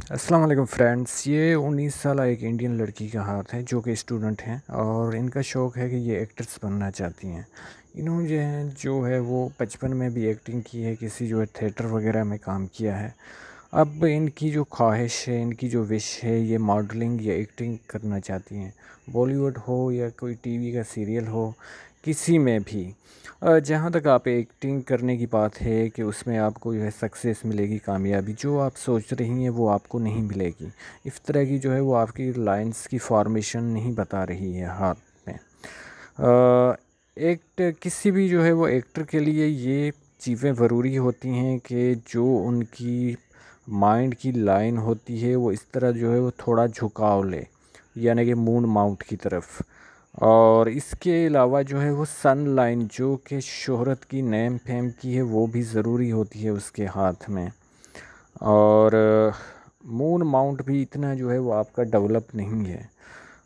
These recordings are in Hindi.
अस्सलाम वालेकुम फ्रेंड्स। ये 19 साल एक इंडियन लड़की का हाथ है जो कि स्टूडेंट हैं और इनका शौक़ है कि ये एक्ट्रेस बनना चाहती हैं। इन्होंने जो है वो बचपन में भी एक्टिंग की है, किसी जो है थिएटर वगैरह में काम किया है। अब इनकी जो ख्वाहिश है, इनकी जो विश है, ये मॉडलिंग या एक्टिंग करना चाहती हैं। बॉलीवुड हो या कोई टीवी का सीरियल हो, किसी में भी। जहाँ तक आप एक्टिंग करने की बात है कि उसमें आपको जो है सक्सेस मिलेगी, कामयाबी जो आप सोच रही हैं वो आपको नहीं मिलेगी। इस तरह की जो है वो आपकी लाइंस की फॉर्मेशन नहीं बता रही है हाथ में। एक्ट किसी भी जो है वो एक्टर के लिए ये चीज़ें ज़रूरी होती हैं कि जो उनकी माइंड की लाइन होती है वो इस तरह जो है वो थोड़ा झुकाव ले, यानी कि मून माउंट की तरफ। और इसके अलावा जो है वो सन लाइन जो कि शोहरत की, नेम फेम की है, वो भी ज़रूरी होती है उसके हाथ में। और मून माउंट भी इतना जो है वो आपका डेवलप नहीं है।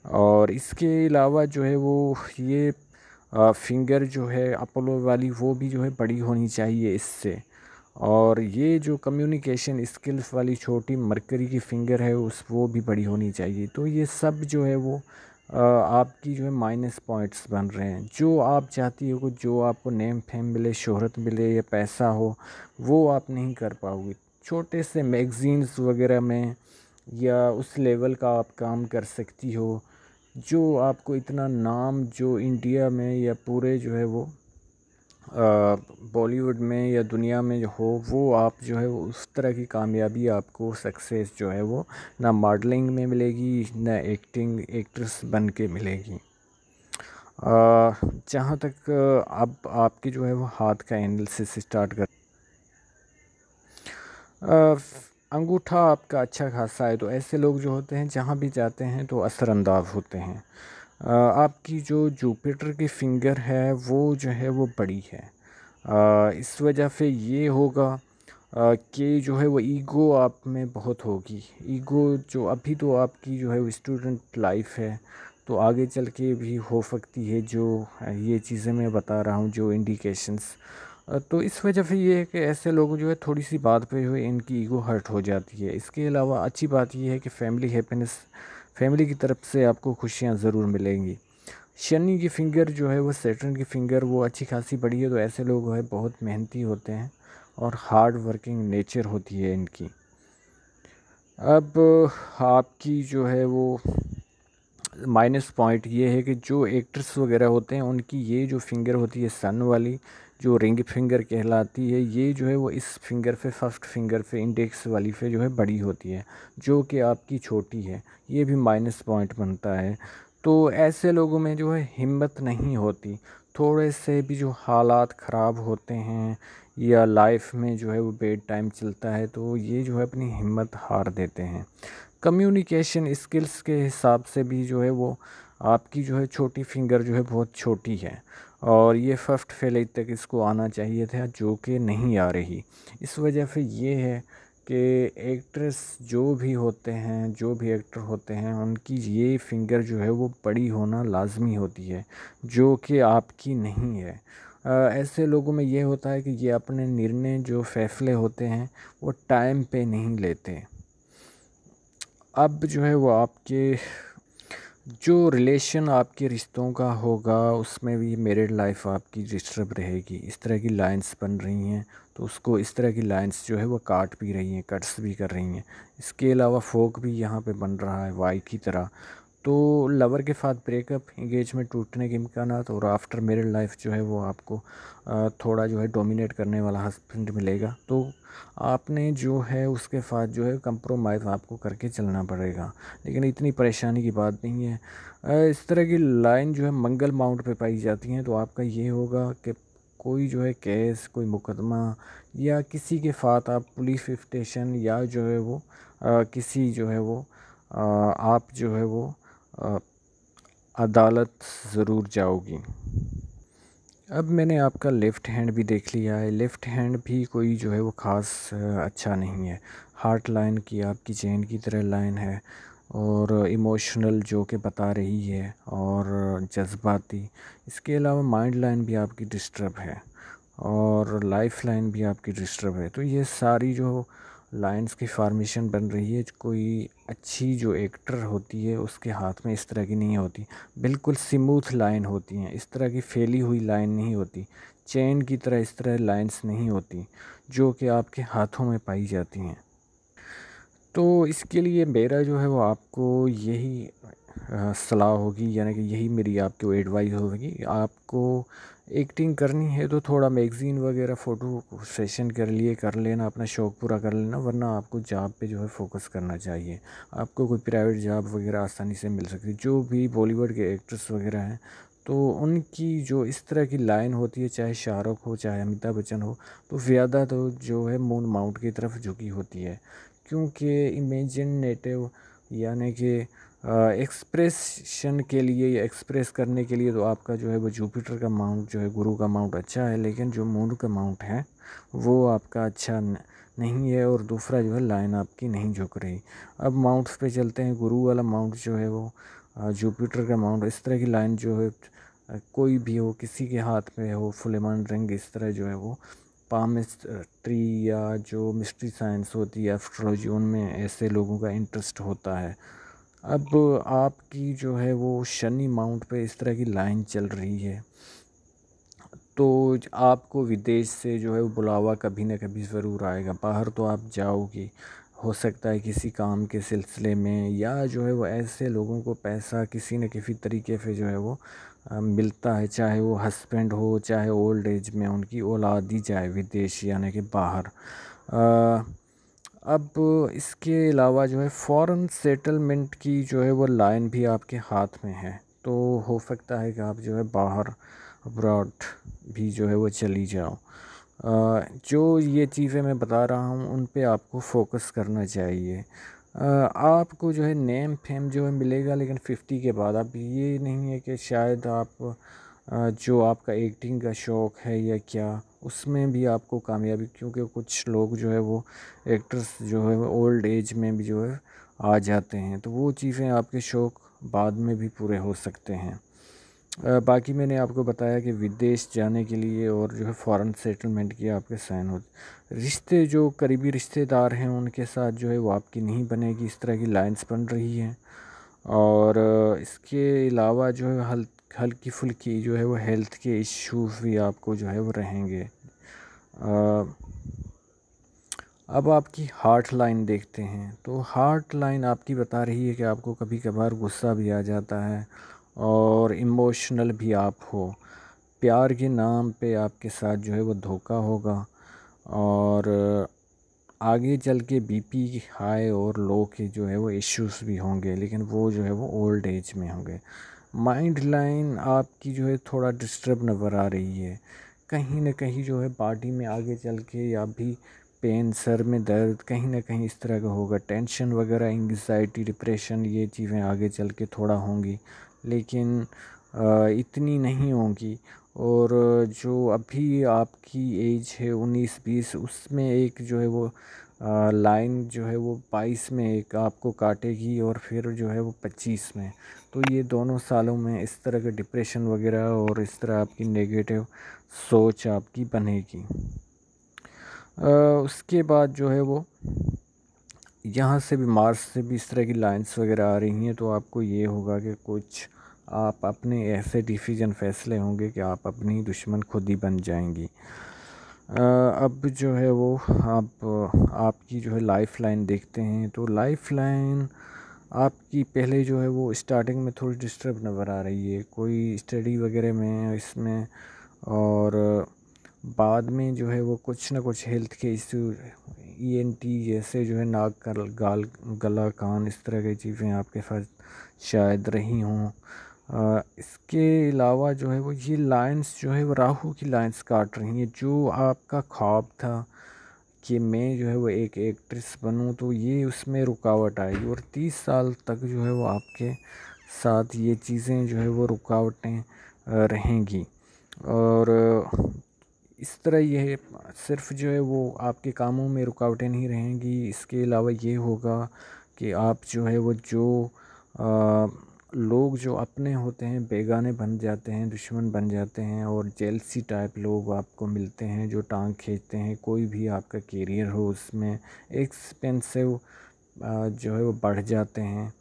और इसके अलावा जो है वो ये फिंगर जो है अपोलो वाली वो भी जो है बड़ी होनी चाहिए इससे। और ये जो कम्युनिकेशन स्किल्स वाली छोटी मरकरी की फिंगर है उस वो भी बड़ी होनी चाहिए। तो ये सब जो है वो आपकी जो है माइनस पॉइंट्स बन रहे हैं। जो आप चाहती हो, जो आपको नेम फेम मिले, शोहरत मिले या पैसा हो, वो आप नहीं कर पाओगे। छोटे से मैगज़ीन्स वगैरह में या उस लेवल का आप काम कर सकती हो जो आपको इतना नाम जो इंडिया में या पूरे जो है वो बॉलीवुड में या दुनिया में जो हो, वो आप जो है वो उस तरह की कामयाबी, आपको सक्सेस जो है वो ना मॉडलिंग में मिलेगी ना एक्टिंग एक्ट्रेस बन के मिलेगी। जहाँ तक अब आपके जो है वो हाथ का एनालिसिस स्टार्ट कर, अंगूठा आपका अच्छा खासा है तो ऐसे लोग जो होते हैं जहाँ भी जाते हैं तो असरअंदाज होते हैं। आपकी जो जुपिटर की फिंगर है वो जो है वो बड़ी है। इस वजह से ये होगा कि जो है वो ईगो आप में बहुत होगी। ईगो जो अभी तो आपकी जो है वो स्टूडेंट लाइफ है, तो आगे चल के भी हो सकती है जो ये चीज़ें मैं बता रहा हूँ जो इंडिकेशंस। तो इस वजह से ये है कि ऐसे लोग जो है थोड़ी सी बात पे हुए इनकी ईगो हर्ट हो जाती है। इसके अलावा अच्छी बात ये है कि फैमिली हैप्पीनेस, फैमिली की तरफ से आपको खुशियाँ ज़रूर मिलेंगी। शनि की फिंगर जो है वो सैटर्न की फिंगर वो अच्छी खासी बड़ी है, तो ऐसे लोग है बहुत मेहनती होते हैं और हार्ड वर्किंग नेचर होती है इनकी। अब आपकी जो है वो माइनस पॉइंट ये है कि जो एक्ट्रेस वगैरह होते हैं उनकी ये जो फिंगर होती है सन वाली, जो रिंग फिंगर कहलाती है, ये जो है वो इस फिंगर पे, फर्स्ट फिंगर पे, इंडेक्स वाली पे जो है बड़ी होती है, जो कि आपकी छोटी है। ये भी माइनस पॉइंट बनता है। तो ऐसे लोगों में जो है हिम्मत नहीं होती। थोड़े से भी जो हालात ख़राब होते हैं या लाइफ में जो है वो बेड टाइम चलता है तो ये जो है अपनी हिम्मत हार देते हैं। कम्युनिकेशन स्किल्स के हिसाब से भी जो है वो आपकी जो है छोटी फिंगर जो है बहुत छोटी है और ये फर्स्ट फेलेज तक इसको आना चाहिए था जो कि नहीं आ रही। इस वजह से ये है कि एक्ट्रेस जो भी होते हैं, जो भी एक्टर होते हैं, उनकी ये फिंगर जो है वो बड़ी होना लाजमी होती है, जो कि आपकी नहीं है। ऐसे लोगों में ये होता है कि ये अपने निर्णय जो फैसले होते हैं वो टाइम पे नहीं लेते। अब जो है वो आपके जो रिलेशन आपके रिश्तों का होगा उसमें भी मैरिड लाइफ आपकी डिस्टर्ब रहेगी। इस तरह की लाइंस बन रही हैं तो उसको इस तरह की लाइंस जो है वो काट भी रही हैं, कट्स भी कर रही हैं। इसके अलावा फोक भी यहाँ पे बन रहा है वाई की तरह। तो लवर के साथ ब्रेकअप, इंगेजमेंट टूटने के इम्कानात और आफ्टर मैरिड लाइफ जो है वो आपको थोड़ा जो है डोमिनेट करने वाला हस्बैंड मिलेगा। तो आपने जो है उसके साथ जो है कंप्रोमाइज़ आपको करके चलना पड़ेगा। लेकिन इतनी परेशानी की बात नहीं है। इस तरह की लाइन जो है मंगल माउंट पे पाई जाती हैं तो आपका ये होगा कि कोई जो है केस, कोई मुकदमा या किसी के साथ आप पुलिस स्टेशन या जो है वो किसी जो है वो आप जो है वो अ, अदालत ज़रूर जाओगी। अब मैंने आपका लेफ़्ट हैंड भी देख लिया है। लेफ़्ट हैंड भी कोई जो है वो ख़ास अच्छा नहीं है। हार्ट लाइन की आपकी चेन की तरह लाइन है और इमोशनल जो कि बता रही है और जज्बाती। इसके अलावा माइंड लाइन भी आपकी डिस्टर्ब है और लाइफ लाइन भी आपकी डिस्टर्ब है। तो ये सारी जो लाइंस की फॉर्मेशन बन रही है। कोई अच्छी जो एक्टर होती है उसके हाथ में इस तरह की नहीं होती, बिल्कुल स्मूथ लाइन होती हैं, इस तरह की फैली हुई लाइन नहीं होती, चेन की तरह इस तरह लाइंस नहीं होती जो कि आपके हाथों में पाई जाती हैं। तो इसके लिए मेरा जो है वो आपको यही सलाह होगी, यानी कि यही मेरी आपको एडवाइस होगी। आपको एक्टिंग करनी है तो थोड़ा मैगज़ीन वगैरह फ़ोटो सेशन कर लेना, अपना शौक़ पूरा कर लेना, वरना आपको जॉब पे जो है फ़ोकस करना चाहिए। आपको कोई प्राइवेट जॉब वगैरह आसानी से मिल सकती है। जो भी बॉलीवुड के एक्ट्रेस वगैरह हैं तो उनकी जो इस तरह की लाइन होती है, चाहे शाहरुख हो चाहे अमिताभ बच्चन हो, तो ज़्यादा तो जो है मून माउंट की तरफ झुकी होती है, क्योंकि इमेजिनेटिव यानी कि एक्सप्रेशन के लिए या एक्सप्रेस करने के लिए तो आपका जो है वो जुपिटर का माउंट जो है, गुरु का माउंट अच्छा है, लेकिन जो मून का माउंट है वो आपका अच्छा नहीं है, और दूसरा जो है लाइन आपकी नहीं झुक रही। अब माउंट्स पे चलते हैं। गुरु वाला माउंट जो है वो जुपिटर का माउंट, इस तरह की लाइन जो है कोई भी हो, किसी के हाथ में हो, फुलेमान रिंग, इस तरह जो है वो पामिस्ट्री या जो मिस्ट्री साइंस होती है, एस्ट्रोलॉजी, उनमें ऐसे लोगों का इंटरेस्ट होता है। अब आपकी जो है वो शनि माउंट पे इस तरह की लाइन चल रही है, तो आपको विदेश से जो है वो बुलावा कभी ना कभी ज़रूर आएगा। बाहर तो आप जाओगे, हो सकता है किसी काम के सिलसिले में, या जो है वो ऐसे लोगों को पैसा किसी न किसी तरीके से जो है वो मिलता है, चाहे वो हस्बैंड हो, चाहे ओल्ड एज में उनकी औलाद ही जाए विदेश यानी कि बाहर। अब इसके अलावा जो है फ़ॉरेन सेटलमेंट की जो है वो लाइन भी आपके हाथ में है, तो हो सकता है कि आप जो है बाहर अब्रॉड भी जो है वो चली जाओ। जो ये चीज़ें मैं बता रहा हूँ उन पे आपको फ़ोकस करना चाहिए। आपको जो है नेम फेम जो है मिलेगा, लेकिन 50 के बाद। अब ये नहीं है कि शायद आप जो आपका एक्टिंग का शौक़ है या क्या, उसमें भी आपको कामयाबी, क्योंकि कुछ लोग जो है वो एक्टर्स जो है वो ओल्ड एज में भी जो है आ जाते हैं, तो वो चीज़ें आपके शौक़ बाद में भी पूरे हो सकते हैं। बाकी मैंने आपको बताया कि विदेश जाने के लिए और जो है फ़ॉरेन सेटलमेंट की आपके साइन होते। रिश्ते, जो करीबी रिश्तेदार हैं उनके साथ जो है वो आपकी नहीं बनेगी, इस तरह की लाइंस बन रही हैं। और इसके अलावा जो है हल्की फुल्की जो है वो हेल्थ के इश्यूज भी आपको जो है वो रहेंगे। अब आपकी हार्ट लाइन देखते हैं, तो हार्ट लाइन आपकी बता रही है कि आपको कभी कभार गुस्सा भी आ जाता है और इमोशनल भी आप हो। प्यार के नाम पे आपके साथ जो है वो धोखा होगा, और आगे चल के बीपी हाई और लो के जो है वो इश्यूज भी होंगे, लेकिन वो जो है वो ओल्ड एज में होंगे। माइंड लाइन आपकी जो है थोड़ा डिस्टर्ब नज़र आ रही है, कहीं ना कहीं जो है बॉडी में आगे चल के, या भी पेन, सर में दर्द, कहीं ना कहीं इस तरह का होगा। टेंशन वगैरह, एंग्जाइटी, डिप्रेशन, ये चीज़ें आगे चल के थोड़ा होंगी, लेकिन इतनी नहीं होंगी। और जो अभी आपकी एज है 19-20, उसमें एक जो है वो लाइन जो है वो 22 में एक आपको काटेगी, और फिर जो है वो 25 में। तो ये दोनों सालों में इस तरह के डिप्रेशन वगैरह और इस तरह आपकी नेगेटिव सोच आपकी बनेगी। उसके बाद जो है वो यहाँ से भी, मार्स से भी इस तरह की लाइंस वगैरह आ रही हैं, तो आपको ये होगा कि कुछ आप अपने ऐसे डिसीजन फैसले होंगे कि आप अपनी दुश्मन खुद ही बन जाएंगी। अब जो है वो आपकी जो है लाइफ लाइन देखते हैं, तो लाइफ लाइन आपकी पहले जो है वो स्टार्टिंग में थोड़ी डिस्टर्ब नज़र आ रही है, कोई स्टडी वगैरह में इसमें, और बाद में जो है वो कुछ ना कुछ हेल्थ के इश्यू, ईएनटी जैसे जो है नाक, गाल, गला, कान, इस तरह की चीज़ें आपके साथ शायद रही हों। इसके अलावा जो है वो ये लाइंस जो है वो राहु की लाइंस काट रही हैं। जो आपका ख्वाब था कि मैं जो है वो एक एक्ट्रेस बनूं, तो ये उसमें रुकावट आई, और 30 साल तक जो है वो आपके साथ ये चीज़ें जो है वो रुकावटें रहेंगी। और इस तरह ये सिर्फ जो है वो आपके कामों में रुकावटें नहीं रहेंगी, इसके अलावा ये होगा कि आप जो है वो जो लोग जो अपने होते हैं बेगाने बन जाते हैं, दुश्मन बन जाते हैं, और जेलसी टाइप लोग आपको मिलते हैं जो टांग खींचते हैं। कोई भी आपका कैरियर हो उसमें एक्सपेंसिव जो है वो बढ़ जाते हैं।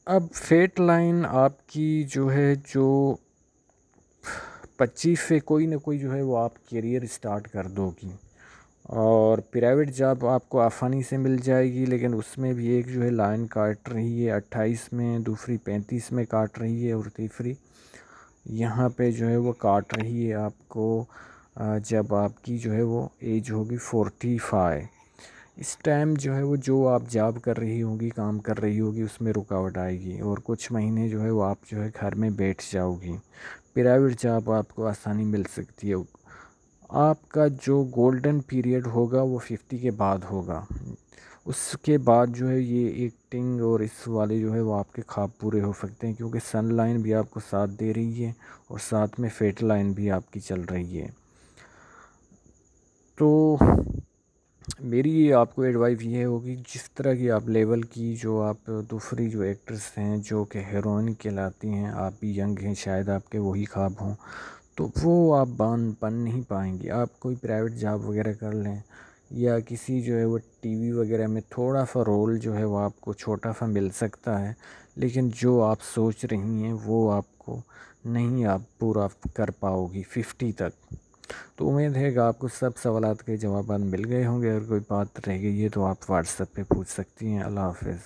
अब फेट लाइन आपकी जो है जो 25 से कोई ना कोई जो है वो आप करियर स्टार्ट कर दोगी, और प्राइवेट जॉब आपको आसानी से मिल जाएगी, लेकिन उसमें भी एक जो है लाइन काट रही है 28 में, दूसरी 35 में काट रही है, और तीसरी यहाँ पे जो है वो काट रही है आपको जब आपकी जो है वो एज होगी 45। इस टाइम जो है वो जो आप जॉब कर रही होगी, काम कर रही होगी, उसमें रुकावट आएगी, और कुछ महीने जो है वो आप जो है घर में बैठ जाओगी। प्राइवेट जॉब आपको आसानी मिल सकती है। आपका जो गोल्डन पीरियड होगा वो 50 के बाद होगा। उसके बाद जो है ये एक्टिंग और इस वाले जो है वो आपके ख्वाब पूरे हो सकते हैं, क्योंकि सन लाइन भी आपको साथ दे रही है और साथ में फेट लाइन भी आपकी चल रही है। तो मेरी आपको एडवाइस ये होगी, जिस तरह की आप लेवल की जो आप दूसरी जो एक्ट्रेस हैं जो कि हीरोइन कहलाती हैं, आप भी यंग हैं, शायद आपके वही ख्वाब हों, तो वो आप बन नहीं पाएंगे। आप कोई प्राइवेट जॉब वगैरह कर लें, या किसी जो है वो टीवी वगैरह में थोड़ा सा रोल जो है वो आपको छोटा सा मिल सकता है, लेकिन जो आप सोच रही हैं वो आपको नहीं आप पूरा कर पाओगी 50 तक। तो उम्मीद है कि आपको सब सवालात के जवाब मिल गए होंगे। अगर कोई बात रह गई है तो आप व्हाट्सएप पे पूछ सकती हैं। अल्लाह हाफ़िज़।